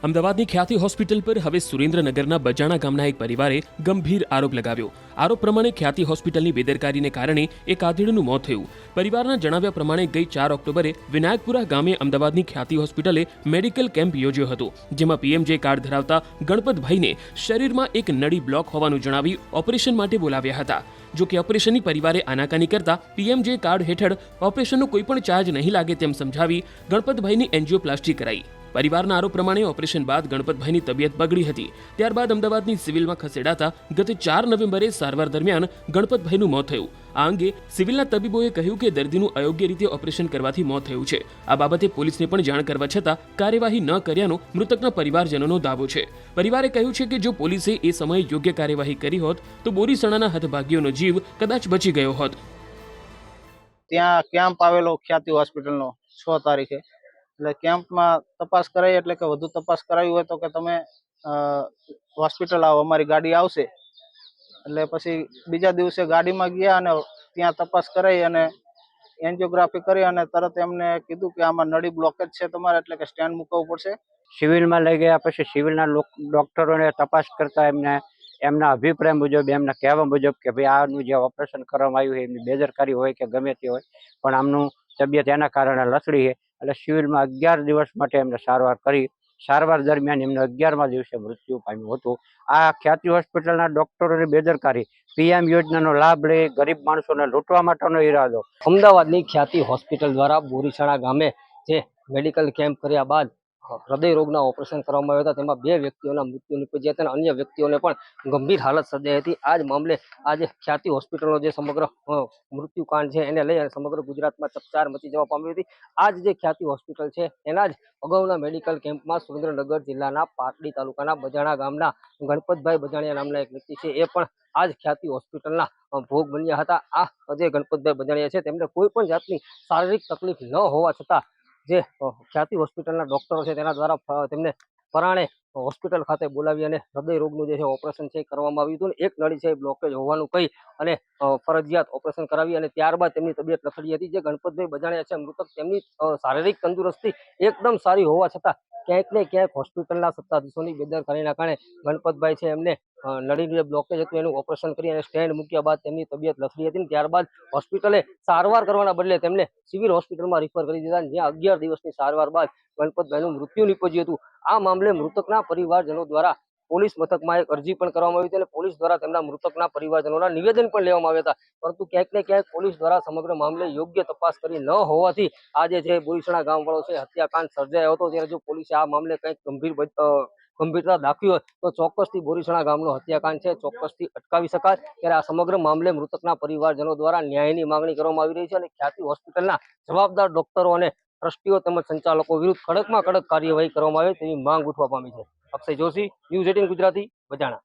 અમદાવાદની ખ્યાતિ હોસ્પિટલ પર હવે સુરેન્દ્રનગરના બજાણા ગામના એક પરિવારે ગંભીર આરોપ લગાવ્યો। આરોપ પ્રમાણે ખ્યાતિ હોસ્પિટલની બેદરકારીને કારણે એક આધેડનું મોત થયું। પરિવારના જણાવ્યા પ્રમાણે ગઈ 4 ઓક્ટોબરે વિનાયકપુરા ગામે અમદાવાદની ખ્યાતિ હોસ્પિટલે મેડિકલ કેમ્પ યોજ્યો હતો, જેમાં પીએમજે કાર્ડ ધરાવતા ગણપતભાઈને શરીરમાં એક નળી બ્લોક હોવાનું જણાવી ઓપરેશન માટે બોલાવ્યા હતા। જો કે ઓપરેશનની પરિવારે આનાકાની કરતા પીએમજે કાર્ડ હેઠળ ઓપરેશનનો કોઈ પણ ચાર્જ નહીં લાગે તેમ સમજાવી ગણપતભાઈની એન્જિયોપ્લાસ્ટી કરાઈ। પરિવારના આરોપ પ્રમાણે ઓપરેશન બાદ ગણપતભાઈની તબિયત બગડી હતી। ત્યારબાદ અમદાવાદની સિવિલમાં ખસેડાતા ગત 4 નવેમ્બરે સારવાર દરમિયાન ગણપતભાઈનું મોત થયું। આ અંગે સિવિલના તબીબોએ કહ્યું કે દર્દીનું અયોગ્ય રીતે ઓપરેશન કરવાથી મોત થયું છે। આ બાબતે પોલીસને પણ જાણ કરવા છતાં કાર્યવાહી ન કર્યાનો મૃતકના પરિવારજનોનો દાવો છે। પરિવારે કહ્યું છે કે જો પોલીસે એ સમયે યોગ્ય કાર્યવાહી કરી હોત તો બોરીસણાના હતભાગ્યોનો જીવ કદાચ બચી ગયો હોત। ત્યાં કેમ્પ આવેલો ખ્યાતિ હોસ્પિટલનો 6 તારીખે, એટલે કેમ્પમાં તપાસ કરાઈ, એટલે કે વધુ તપાસ કરાવી હોય તો કે તમે હોસ્પિટલ આવો, અમારી ગાડી આવશે। એટલે પછી બીજા દિવસે ગાડીમાં ગયા અને ત્યાં તપાસ કરાઈ અને એન્જિયોગ્રાફી કરી અને તરત એમને કીધું કે આમાં નળી બ્લોકેજ છે તમારે, એટલે કે સ્ટેન્ડ મૂકવું પડશે। સિવિલમાં લઈ ગયા પછી સિવિલના ડોક્ટરોને તપાસ કરતા એમના અભિપ્રાય મુજબ, એમના કહેવા મુજબ કે ભાઈ આનું જે ઓપરેશન કરવામાં આવ્યું છે એમની બેદરકારી હોય કે ગમે તે હોય, પણ આમનું તબિયત એના કારણે લથડી છે। એટલે સિવિલમાં 11 દિવસ માટે એમને સારવાર કરી। સારવાર દરમિયાન એમને 11મા દિવસે મૃત્યુ પામ્યું હતું। આ ખ્યાતિ હોસ્પિટલના ડોક્ટરોની બેદરકારી, પીએમ યોજનાનો લાભ લઈ ગરીબ માણસોને લૂંટવા માટેનો ઈરાદો। અમદાવાદની ખ્યાતિ હોસ્પિટલ દ્વારા બોરીસણા ગામે જે મેડિકલ કેમ્પ કર્યા બાદ હૃદય રોગના ઓપરેશન કરવામાં આવ્યા હતા, તેમાં 2 વ્યક્તિઓના મૃત્યુ નીપજ્યા હતા અને અન્ય વ્યક્તિઓને પણ ગંભીર હાલત સર્જાઈ હતી। આ જ મામલે આજે ખ્યાતિ હોસ્પિટલનો જે સમગ્ર મૃત્યુકાંડ છે એને લઈ અને સમગ્ર ગુજરાતમાં ચકચાર મચી જવા પામી હતી। આ જે ખ્યાતિ હોસ્પિટલ છે એના જ અગાઉના મેડિકલ કેમ્પમાં સુરેન્દ્રનગર જિલ્લાના પાટડી તાલુકાના બજાણા ગામના ગણપતભાઈ બજાણિયા નામના એક વ્યક્તિ છે એ પણ આ જ ખ્યાતિ હોસ્પિટલના ભોગ બન્યા હતા। આ જે ગણપતભાઈ બજાણિયા છે તેમને કોઈ પણ જાતની શારીરિક તકલીફ ન હોવા છતાં જે ખ્યાતિ હોસ્પિટલના ડોક્ટરો છે તેના દ્વારા તેમને પરાણે હોસ્પિટલ ખાતે બોલાવી અને હૃદય રોગનું જે છે ઓપરેશન છે કરવામાં આવ્યું હતું। એક નળી છે બ્લોકેજ હોવાનું કહી અને ફરજિયાત ઓપરેશન કરાવી અને ત્યારબાદ તેમની તબિયત લથડી હતી। જે ગણપતભાઈ બજાણિયા છે મૃતક, તેમની શારીરિક તંદુરસ્તી એકદમ સારી હોવા છતાં ક્યાંક ને ક્યાંક હોસ્પિટલના સત્તાધીશોની બેદરકારીના કારણે ગણપતભાઈ છે એમને નળીનું જે બ્લોકેજ હતું એનું ઓપરેશન કરી અને સ્ટેન્ડ મૂક્યા બાદ તેમની તબિયત લથડી હતી। ત્યારબાદ હોસ્પિટલે સારવાર કરવાના બદલે તેમને સિવિલ હોસ્પિટલમાં રિફર કરી દીધા, જ્યાં 11 દિવસની સારવાર બાદ ગણપતભાઈનું મૃત્યુ નીપજ્યું હતું। આ મામલે મૃતકના પરિવારજનો દ્વારા પોલીસ મથકમાં એક અરજી પણ કરવામાં આવી હતી અને પોલીસ દ્વારા તેમના મૃતકના પરિવારજનોના નિવેદન પણ લેવામાં આવ્યા હતા, પરંતુ ક્યાંક ને ક્યાંક પોલીસ દ્વારા સમગ્ર મામલે યોગ્ય તપાસ કરી ન હોવાથી આજે જે બોરીસણા ગામવાળો છે હત્યાકાંડ સર્જાયો હતો। ત્યારે જો પોલીસે આ મામલે કંઈક ગંભીરતા દાખવી હોય તો ચોક્કસથી બોરીસણા ગામનો હત્યાકાંડ છે ચોક્કસથી અટકાવી શકાય। ત્યારે આ સમગ્ર મામલે મૃતકના પરિવારજનો દ્વારા ન્યાયની માંગણી કરવામાં આવી રહી છે અને ખ્યાતિ હોસ્પિટલના જવાબદાર ડોક્ટરો અને ટ્રસ્ટીઓ તેમજ સંચાલકો વિરુદ્ધ કડકમાં કડક કાર્યવાહી કરવામાં આવે તેવી માંગ ઉઠવા પામી છે। અક્ષય જોશી, ન્યૂઝ 18 ગુજરાતી, બજાણા।